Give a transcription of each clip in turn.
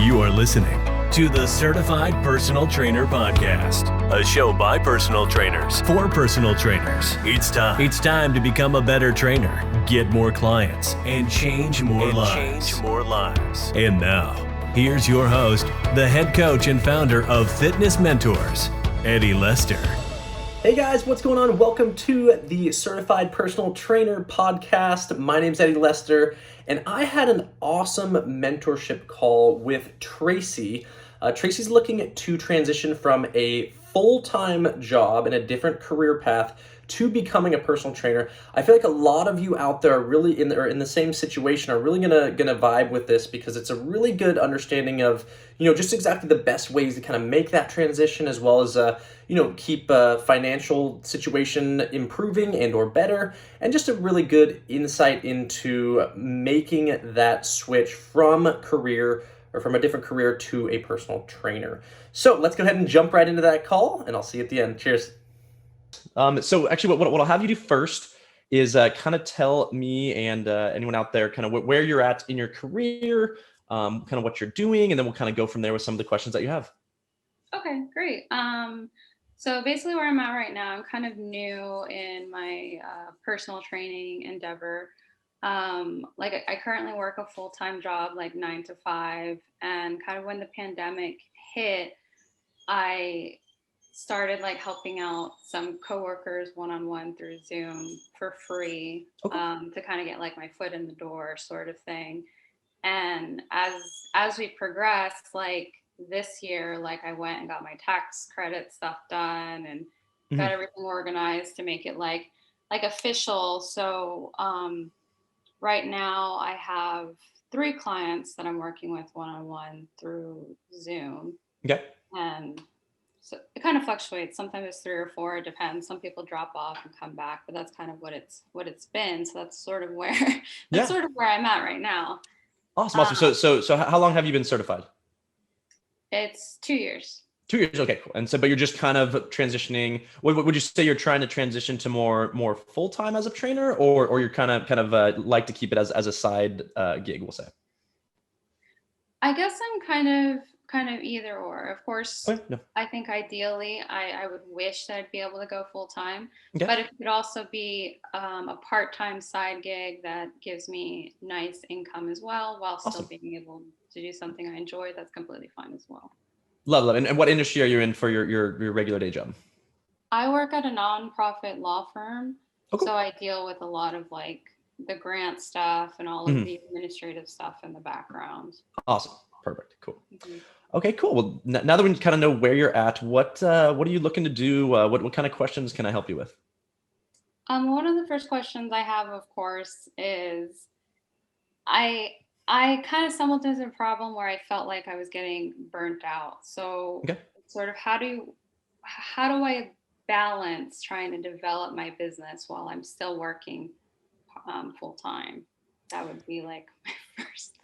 You are listening to the Certified Personal Trainer Podcast, a show by personal trainers for personal trainers. It's time to become a better trainer, get more clients, and change more lives. And now, here's your host, the head coach and founder of Fitness Mentors, Eddie Lester. Hey guys, what's going on? Welcome to the Certified Personal Trainer Podcast. My name's Eddie Lester, and I had an awesome mentorship call with Tracey. Tracey's looking to transition from a full-time job in a different career path to becoming a personal trainer. I feel like a lot of you out there are really in the same situation, are really gonna vibe with this because it's a really good understanding of, just exactly the best ways to kind of make that transition, as well as keep financial situation improving and or better, and just a really good insight into making that switch from a different career to a personal trainer. So let's go ahead and jump right into that call, and I'll see you at the end. Cheers. So actually what I'll have you do first is kind of tell me and anyone out there kind of where you're at in your career, kind of what you're doing, and then we'll kind of go from there with some of the questions that you have. Okay, great. So basically where I'm at right now, I'm kind of new in my personal training endeavor. I currently work a full-time job, like 9 to 5, and kind of when the pandemic hit, I started helping out some coworkers one-on-one through Zoom for free, to kind of get my foot in the door sort of thing. And as we progressed, this year, I went and got my tax credit stuff done and got everything organized to make it official. So right now I have 3 clients that I'm working with one-on-one through Zoom. Okay. And so it kind of fluctuates. Sometimes it's 3 or 4. It depends. Some people drop off and come back, but that's kind of what it's been. So that's sort of where I'm at right now. Awesome. So how long have you been certified? It's 2 years. 2 years. Okay, cool. And so, but you're just kind of transitioning. What would you say you're trying to transition to more full-time as a trainer, or you're kind of like to keep it as a side gig, we'll say? I guess I'm kind of either or. Of course, Okay, no. I think ideally I would wish that I'd be able to go full-time, Okay. but it could also be a part-time side gig that gives me nice income as well, while still Awesome. being able to do something I enjoy. That's completely fine as well. Love. And what industry are you in for your regular day job? I work at a nonprofit law firm, Okay. so I deal with a lot of the grant stuff and all of the administrative stuff in the background. Awesome. Perfect. Cool. Mm-hmm. Okay, cool. Well, now that we kind of know where you're at, what are you looking to do? What kind of questions can I help you with? One of the first questions I have, of course, is I kind of stumbled into a problem where I felt like I was getting burnt out. So Okay. sort of how do I balance trying to develop my business while I'm still working full time? That would be my first thing.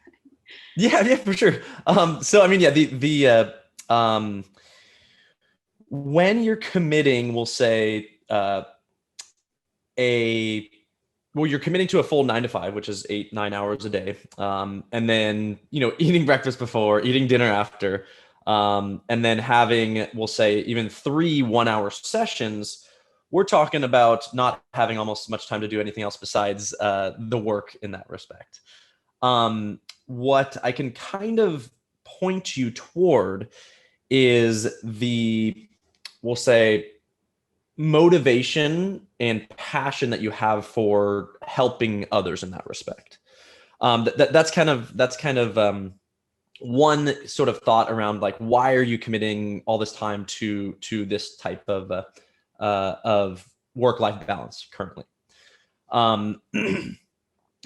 Yeah, for sure. So I mean, yeah, the when you're committing, we'll say you're committing to a full 9 to 5, which is 8-9 hours a day. And then, eating breakfast before, eating dinner after, and then having, we'll say, even 3 1-hour sessions. We're talking about not having almost much time to do anything else besides the work in that respect. What I can kind of point you toward is we'll say, motivation and passion that you have for helping others in that respect. That's kind of one sort of thought around why are you committing all this time to this type of work-life balance currently.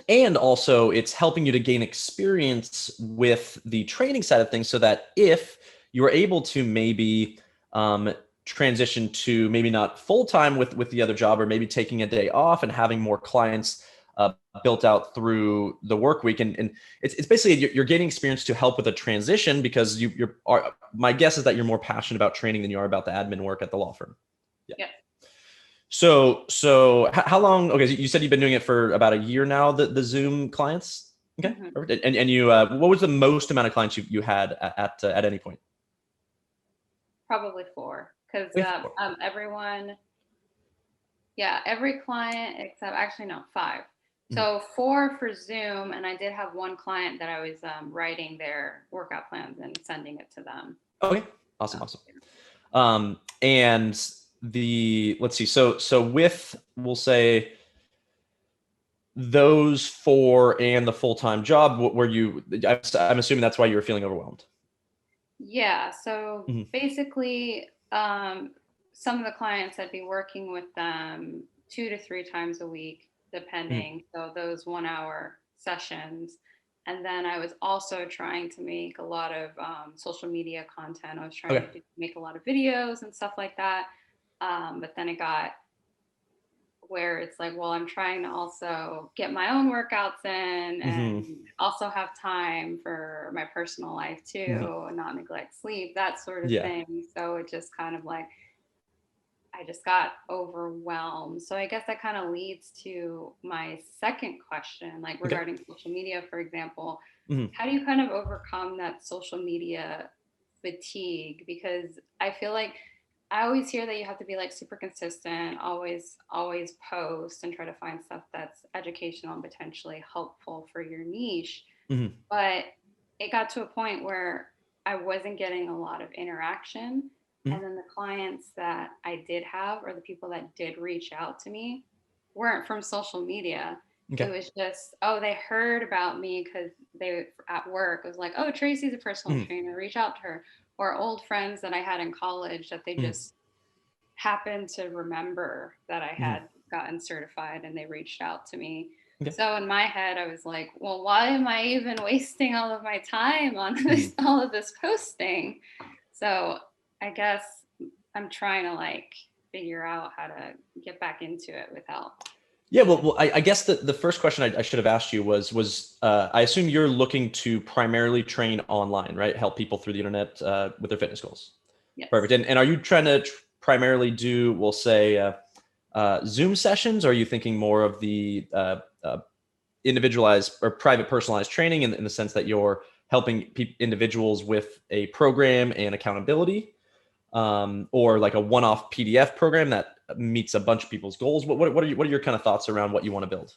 And also it's helping you to gain experience with the training side of things, so that if you are able to maybe transition to maybe not full-time with the other job, or maybe taking a day off and having more clients built out through the work week. And it's basically you're gaining experience to help with a transition, because my guess is that you're more passionate about training than you are about the admin work at the law firm. Yeah. So how long? Okay, you said you've been doing it for about a year now, the Zoom clients. Okay. Mhm. Perfect. And you, what was the most amount of clients you had at any point? Probably 4, because We have 4. everyone, yeah, every client except actually no 5. Mhm. So 4 for Zoom, and I did have one client that I was writing their workout plans and sending it to them. Okay. Awesome. Um, Awesome. And let's see. So with, we'll say, those 4 and the full-time job, I'm assuming that's why you were feeling overwhelmed. Yeah, so Mhm. basically, some of the clients I'd be working with them 2 to 3 times a week, Mhm. depending. So those 1 hour sessions. And then I was also trying to make a lot of social media content. I was trying Okay. to make a lot of videos and stuff like that. But then it got where it's like, well, I'm trying to also get my own workouts in Mhm. and also have time for my personal life Mhm. too, and not neglect sleep, that sort of Yeah. thing. So it just kind of like, I just got overwhelmed. So I guess that kind of leads to my second question, like Okay. regarding social media, for example. Mhm. How do you kind of overcome that social media fatigue? Because I feel like I always hear that you have to be like super consistent, always post and try to find stuff that's educational and potentially helpful for your niche. Mhm. But it got to a point where I wasn't getting a lot of interaction. Mhm. And then the clients that I did have, or the people that did reach out to me, weren't from social media. It Okay. was just, oh, they heard about me because they at work. It was like, oh, Tracy's a personal Mhm. trainer, reach out to her. Or old friends that I had in college that they Mhm. just happened to remember that I Mhm. had gotten certified and they reached out to me. Okay. So in my head, I was like, well, why am I even wasting all of my time on Mhm. all of this posting? So I guess I'm trying to like figure out how to get back into it without. Yeah, well, I guess the first question I should have asked you was I assume you're looking to primarily train online, right? Help people through the internet with their fitness goals. Yes. Perfect. And are you trying to primarily do, we'll say, Zoom sessions? Or are you thinking more of the individualized or private personalized training in the sense that you're helping individuals with a program and accountability? Or like a one-off PDF program that meets a bunch of people's goals? What are your kind of thoughts around what you want to build?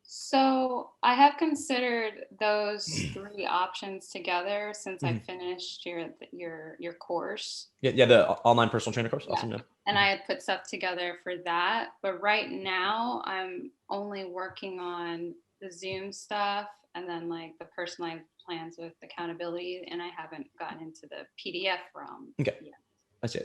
So I have considered those 3 options together since I Mhm. finished your course. Yeah, the online personal trainer course. Yeah. Awesome. Yeah. And I had put stuff together for that. But right now, I'm only working on the Zoom stuff and then like the personalized plans with accountability. And I haven't gotten into the PDF realm Okay. yet. I see.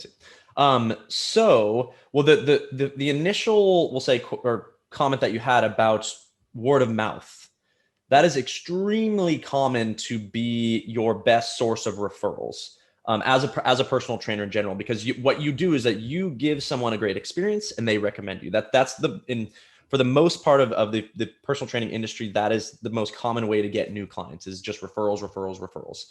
So, well, the initial, we'll say, or comment that you had about word of mouth, that is extremely common to be your best source of referrals, as a personal trainer in general, because what you do is that you give someone a great experience and they recommend you. That's for the most part of the personal training industry, that is the most common way to get new clients, is just referrals.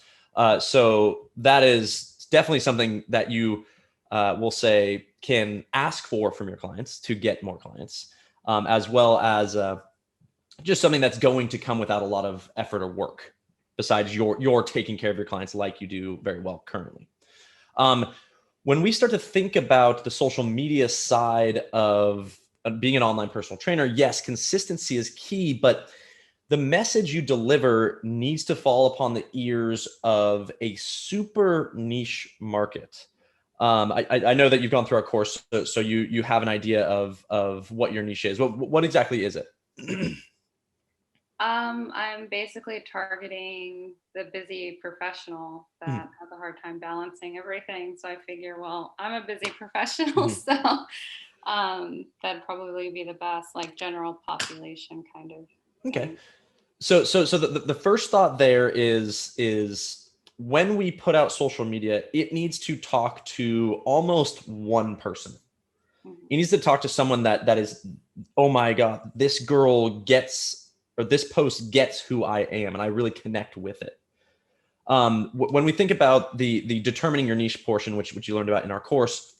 So that is definitely something that you will say can ask for from your clients to get more clients, as well as just something that's going to come without a lot of effort or work, besides you're taking care of your clients like you do very well currently. When we start to think about the social media side of being an online personal trainer, yes, consistency is key, but the message you deliver needs to fall upon the ears of a super niche market. I know that you've gone through our course, so you have an idea of what your niche is. What exactly is it? I'm basically targeting the busy professional that has a hard time balancing everything. So I figure, well, I'm a busy professional, Mhm. so that'd probably be the best, like general population kind of Okay. thing. So the first thought there is when we put out social media, it needs to talk to almost one person. Mhm. It needs to talk to someone that is, oh my God, this girl gets, or this post gets who I am, and I really connect with it. When we think about the determining your niche portion, which you learned about in our course,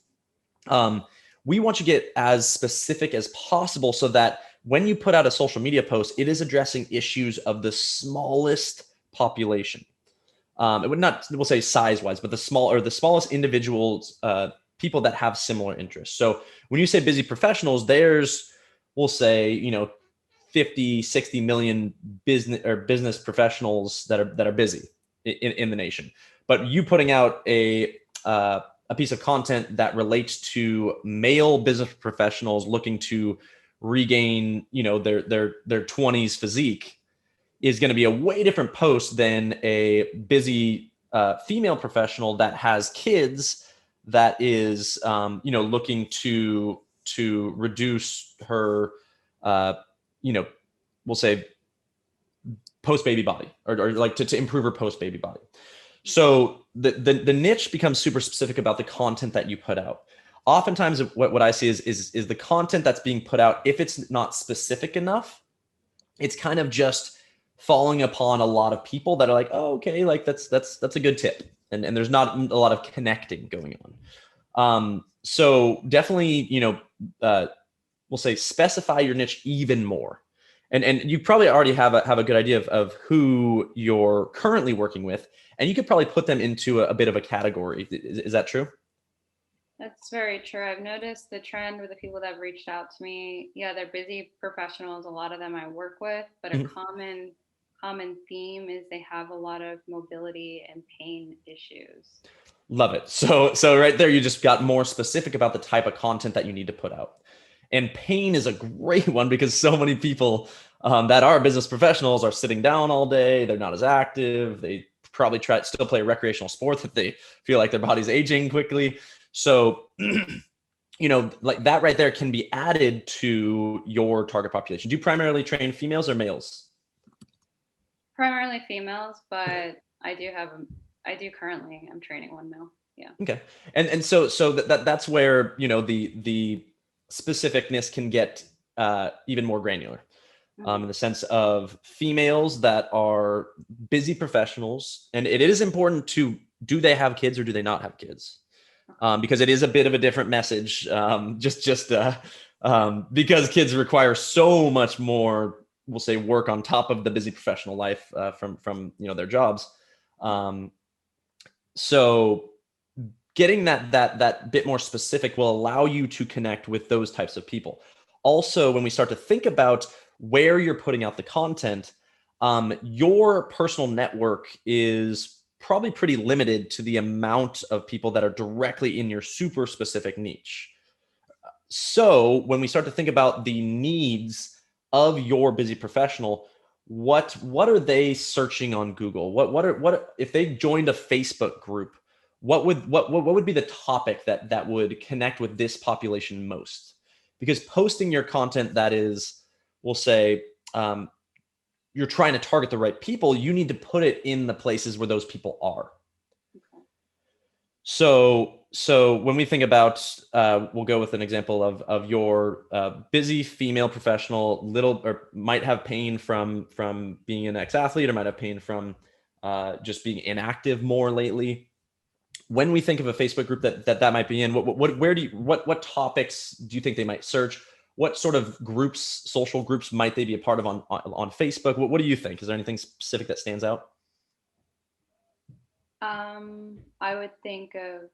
we want you to get as specific as possible so that when you put out a social media post, it is addressing issues of the smallest population. It would not, we'll say size wise, but the smallest individuals, people that have similar interests. So when you say busy professionals, there's, we'll say, 50, 60 million business professionals that are busy in the nation. But you putting out a piece of content that relates to male business professionals looking to regain, their 20s physique is going to be a way different post than a busy female professional that has kids that is, looking to reduce her, we'll say post baby body or like to improve her post baby body. So the niche becomes super specific about the content that you put out. Oftentimes what I see is the content that's being put out, if it's not specific enough, it's kind of just falling upon a lot of people that are like, oh, okay, like that's a good tip. And there's not a lot of connecting going on. So definitely, we'll say specify your niche even more. And you probably already have a good idea of who you're currently working with, and you could probably put them into a bit of a category. Is that true? That's very true. I've noticed the trend with the people that have reached out to me. Yeah, they're busy professionals. A lot of them I work with, but a common theme is they have a lot of mobility and pain issues. Love it. So right there, you just got more specific about the type of content that you need to put out. And pain is a great one because so many people that are business professionals are sitting down all day. They're not as active. They probably still play a recreational sport that they feel like their body's aging quickly. So, like that right there can be added to your target population. Do you primarily train females or males? Primarily females, but I'm training one male. Yeah. Okay. And so that's where, the specificness can get even more granular in the sense of females that are busy professionals. And it is important do they have kids or do they not have kids? Because it is a bit of a different message, because kids require so much more, we'll say, work on top of the busy professional life from their jobs. So getting that bit more specific will allow you to connect with those types of people. Also, when we start to think about where you're putting out the content, your personal network is probably pretty limited to the amount of people that are directly in your super specific niche. So when we start to think about the needs of your busy professional, what are they searching on Google? What if they joined a Facebook group? What would be the topic that would connect with this population most? Because posting your content that is, we'll say, you're trying to target the right people, you need to put it in the places where those people are. Okay. So when we think about, we'll go with an example of your busy female professional, might have pain from being an ex-athlete, or might have pain from just being inactive more lately. When we think of a Facebook group that might be in, what topics do you think they might search? What sort of groups, social groups, might they be a part of on Facebook? What do you think? Is there anything specific that stands out? I would think of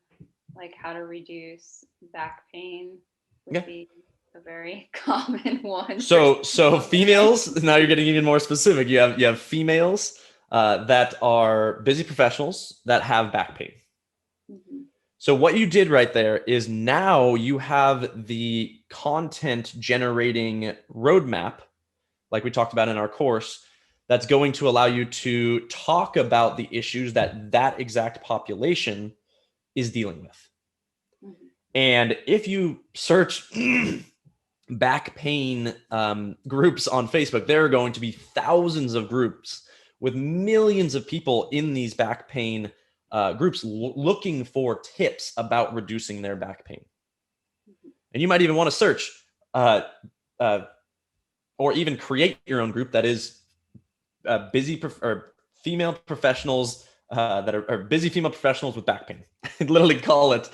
like how to reduce back pain would be a very common one. So females, now you're getting even more specific. You have females that are busy professionals that have back pain. Mm-hmm. So what you did right there is now you have the content generating roadmap, like we talked about in our course, that's going to allow you to talk about the issues that exact population is dealing with. Mm-hmm. And if you search back pain groups on Facebook, there are going to be thousands of groups with millions of people in these back pain groups looking for tips about reducing their back pain. And you might even want to search or even create your own group that is or female professionals that are busy female professionals with back pain. Literally call it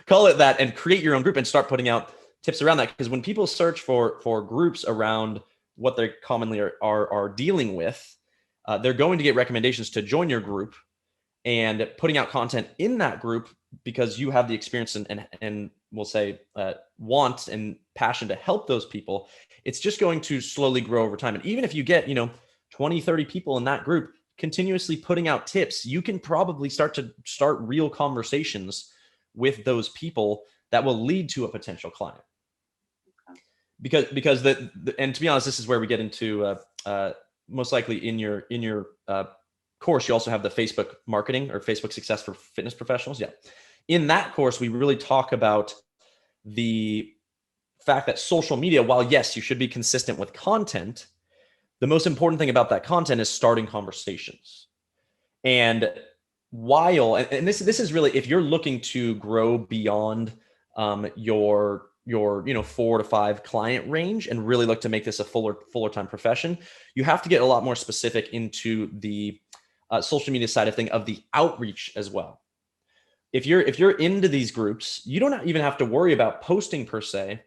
that and create your own group and start putting out tips around that, because when people search for groups around what they commonly are dealing with, they're going to get recommendations to join your group and putting out content in that group because you have the experience and we'll say want and passion to help those people. It's just going to slowly grow over time. And even if you get 20, 30 people in that group continuously putting out tips, you can probably start real conversations with those people that will lead to a potential client. Because and to be honest, this is where we get into most likely in your course, you also have the Facebook marketing or Facebook success for fitness professionals. Yeah. In that course, we really talk about the fact that social media, while yes, you should be consistent with content, the most important thing about that content is starting conversations. And this is really, if you're looking to grow beyond your 4 to 5 client range and really look to make this a fuller time profession, you have to get a lot more specific into the social media side of thing, of the outreach as well. If you're into these groups, you don't even have to worry about posting per se,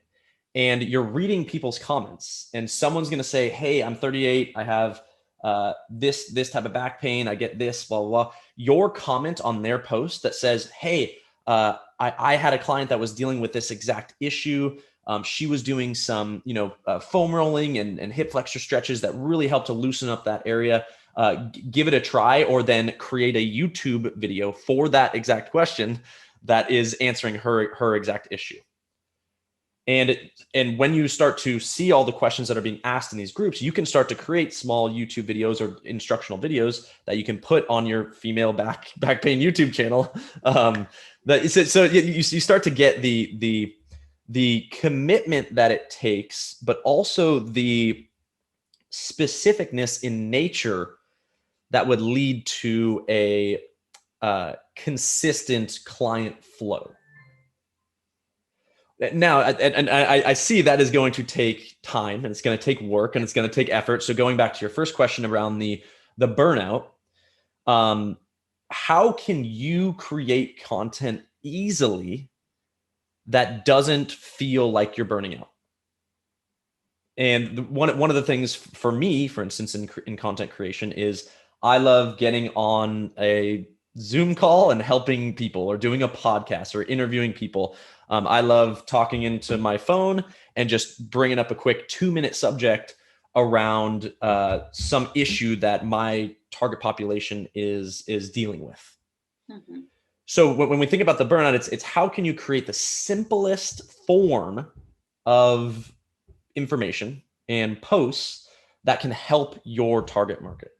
and you're reading people's comments, and someone's going to say, hey, I'm 38, I have this type of back pain, I get this, blah, blah, blah. Your comment on their post that says, hey, I had a client that was dealing with this exact issue. She was doing some, foam rolling and hip flexor stretches that really helped to loosen up that area. Give it a try, or then create a YouTube video for that exact question that is answering her exact issue. And when you start to see all the questions that are being asked in these groups, you can start to create small YouTube videos or instructional videos that you can put on your female back pain YouTube channel. So you start to get the commitment that it takes, but also the specificness in nature that would lead to a consistent client flow. Now, and I see that is going to take time, and it's going to take work, and it's going to take effort. So going back to your first question around the burnout, how can you create content easily that doesn't feel like you're burning out? And one of the things for me, for instance, in content creation, is I love getting on a Zoom call and helping people, or doing a podcast, or interviewing people. I love talking into my phone and just bringing up a quick 2-minute subject around some issue that my target population is dealing with. Mm-hmm. So when we think about the burnout, it's how can you create the simplest form of information and posts that can help your target market.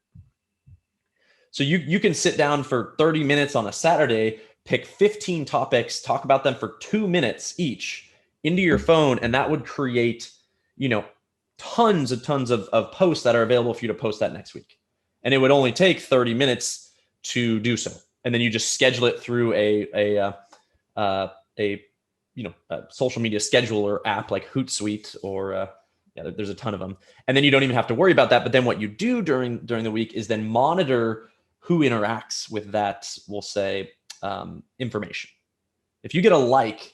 So you can sit down for 30 minutes on a Saturday, pick 15 topics, talk about them for 2 minutes each into your phone, and that would create, tons of posts that are available for you to post that next week. And it would only take 30 minutes to do so. And then you just schedule it through a social media scheduler app like Hootsuite, or there's a ton of them. And then you don't even have to worry about that. But then what you do during the week is then monitor who interacts with that, we'll say, information. If you get a like,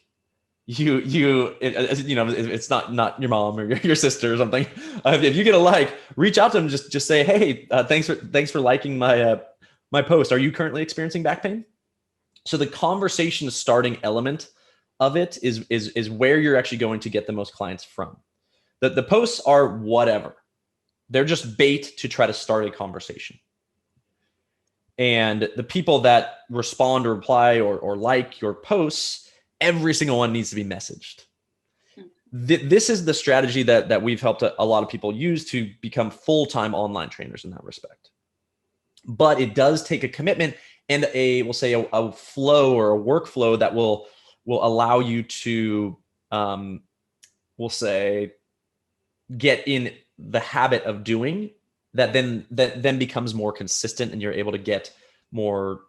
it's not your mom or your sister or something. If you get a like, reach out to them, just say, hey, thanks for liking my post. Are you currently experiencing back pain? So the conversation starting element of it is where you're actually going to get the most clients from. The posts are whatever. They're just bait to try to start a conversation. And the people that respond or reply or like your posts, every single one needs to be messaged. This is the strategy that we've helped a lot of people use to become full-time online trainers in that respect. But it does take a commitment and we'll say a flow or a workflow that will allow you to, we'll say, get in the habit of doing that then becomes more consistent, and you're able to get more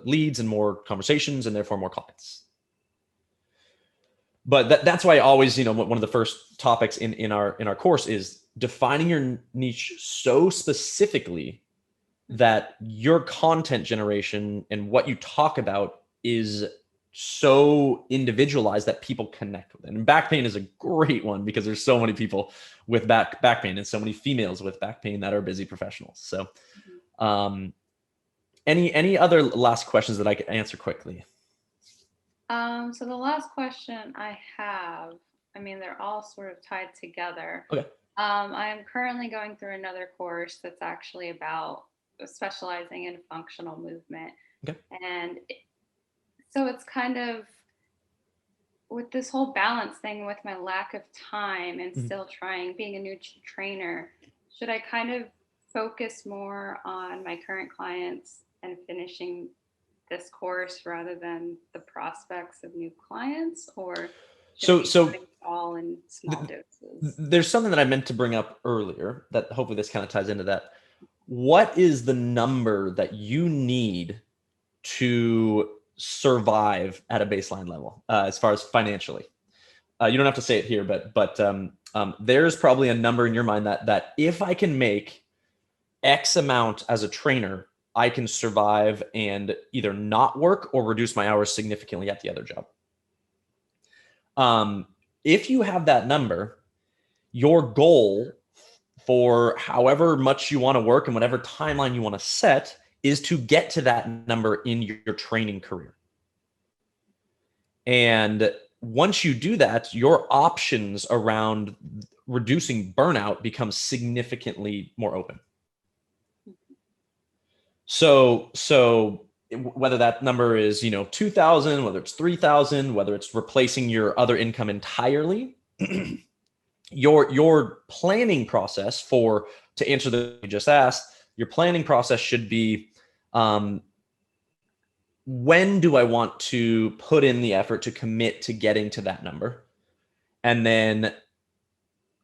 leads and more conversations and therefore more clients. But that's why I always, one of the first topics in our course is defining your niche so specifically that your content generation and what you talk about is so individualized that people connect with it. And back pain is a great one because there's so many people with back pain and so many females with back pain that are busy professionals. So any other last questions that I can answer quickly? So the last question I have, I mean, they're all sort of tied together. Okay. I'm currently going through another course that's actually about specializing in functional movement. Okay. And so it's kind of with this whole balance thing with my lack of time and still trying being a new trainer, should I kind of focus more on my current clients and finishing this course rather than the prospects of new clients, or should So it be all in small doses? there's something that I meant to bring up earlier that hopefully this kind of ties into that. What is the number that you need to survive at a baseline level as far as financially? You don't have to say it here, but there's probably a number in your mind that if I can make X amount as a trainer, I can survive and either not work or reduce my hours significantly at the other job. If you have that number, your goal for however much you want to work and whatever timeline you want to set is to get to that number in your training career. And once you do that, your options around reducing burnout become significantly more open. So whether that number is, 2,000, whether it's 3,000, whether it's replacing your other income entirely, your planning process to answer the you just asked, your planning process should be, when do I want to put in the effort to commit to getting to that number? And then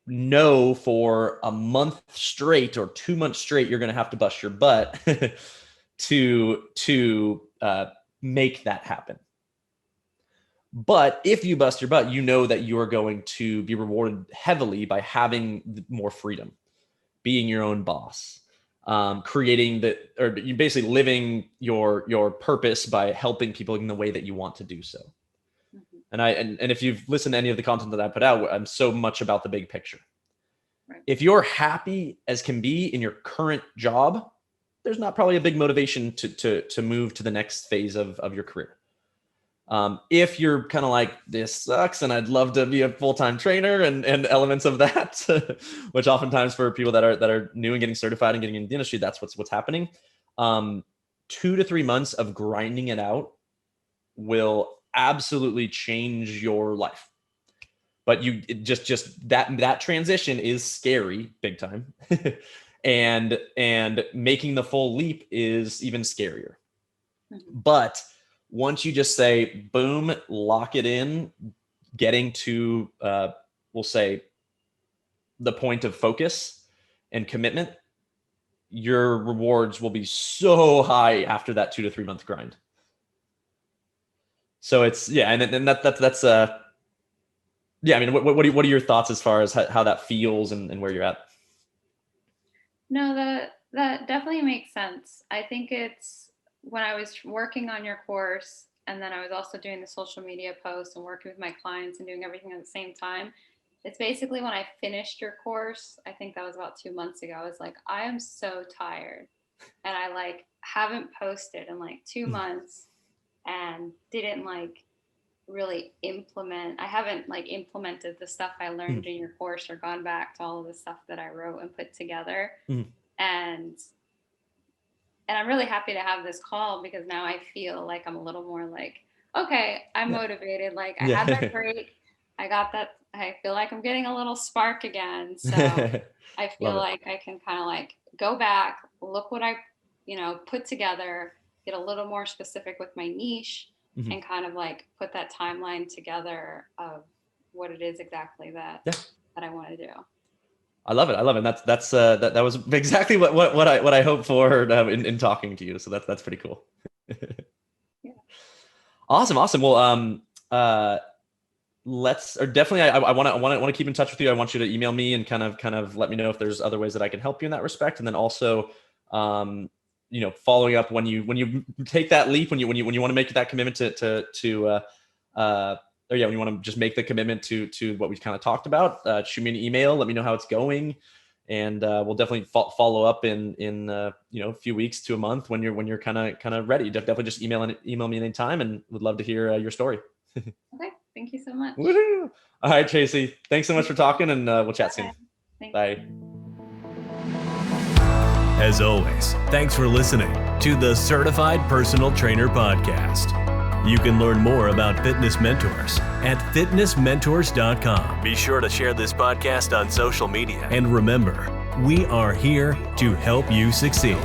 know for a month straight or 2 months straight, you're going to have to bust your butt to make that happen. But if you bust your butt, you know that you are going to be rewarded heavily by having more freedom, being your own boss, creating you basically living your purpose by helping people in the way that you want to do so. And if you've listened to any of the content that I put out, I'm so much about the big picture. Right. If you're happy as can be in your current job, there's not probably a big motivation to move to the next phase of your career. If you're kind of like, this sucks and I'd love to be a full-time trainer and elements of that, which oftentimes for people that are new and getting certified and getting into the industry, that's what's happening. 2 to 3 months of grinding it out will absolutely change your life. But just that transition is scary, big time. and making the full leap is even scarier. But once you just say, boom, lock it in, getting to, we'll say, the point of focus and commitment, your rewards will be so high after that 2 to 3 month grind. So it's, yeah. And that's yeah. I mean, what are your thoughts as far as how that feels and where you're at? No, that definitely makes sense. I think it's when I was working on your course, and then I was also doing the social media posts and working with my clients and doing everything at the same time. It's basically when I finished your course, I think that was about 2 months ago. I was like, I am so tired. And I haven't posted in 2 months and didn't really implement. I haven't implemented the stuff I learned in your course or gone back to all of the stuff that I wrote and put together. And I'm really happy to have this call because now I feel like I'm a little more okay, I'm motivated. I had that break. I got that. I feel like I'm getting a little spark again. So I feel like I can kind of go back, look what I, put together, get a little more specific with my niche and kind of put that timeline together of what it is exactly that I want to do. I love it. And that was exactly what I hoped for in talking to you. So that's pretty cool. Yeah. Awesome. Well, definitely I want to keep in touch with you. I want you to email me and kind of let me know if there's other ways that I can help you in that respect. And then also, following up when you take that leap, when you want to make that commitment when you want to just make the commitment to what we kind of talked about, shoot me an email, let me know how it's going. And we'll definitely follow up in a few weeks to a month when you're kind of ready. Definitely just email me anytime, and would love to hear your story. Okay, thank you so much. Woo-hoo. All right, Tracey, thanks so much for talking, and we'll chat soon. Thanks. Bye. As always, thanks for listening to the Certified Personal Trainer Podcast. You can learn more about fitness mentors at fitnessmentors.com. Be sure to share this podcast on social media. And remember, we are here to help you succeed.